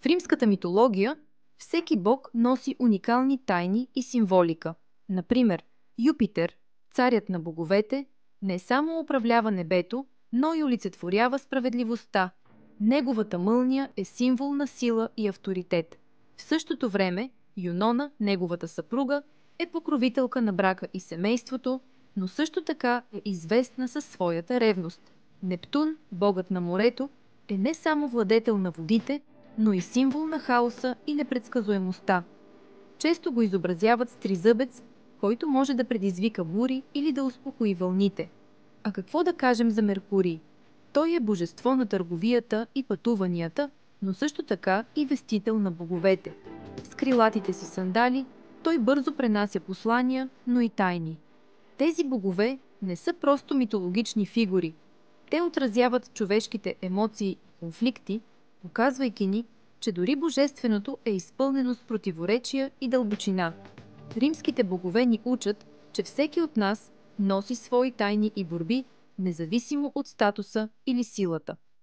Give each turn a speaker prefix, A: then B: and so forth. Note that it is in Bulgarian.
A: В римската митология всеки бог носи уникални тайни и символика. Например, Юпитер, царят на боговете, не само управлява небето, но и олицетворява справедливостта. Неговата мълния е символ на сила и авторитет. В същото време, Юнона, неговата съпруга, е покровителка на брака и семейството, но също така е известна със своята ревност. Нептун, богът на морето, е не само владетел на водите, но и символ на хаоса и непредсказуемостта. Често го изобразяват с тризъбец, който може да предизвика бури или да успокои вълните. А какво да кажем за Меркурий? Той е божество на търговията и пътуванията, но също така и вестител на боговете. С крилатите си сандали той бързо пренася послания, но и тайни. Тези богове не са просто митологични фигури. Те отразяват човешките емоции и конфликти, показвайки ни, че дори божественото е изпълнено с противоречия и дълбочина. Римските богове ни учат, че всеки от нас носи свои тайни и борби, независимо от статуса или силата.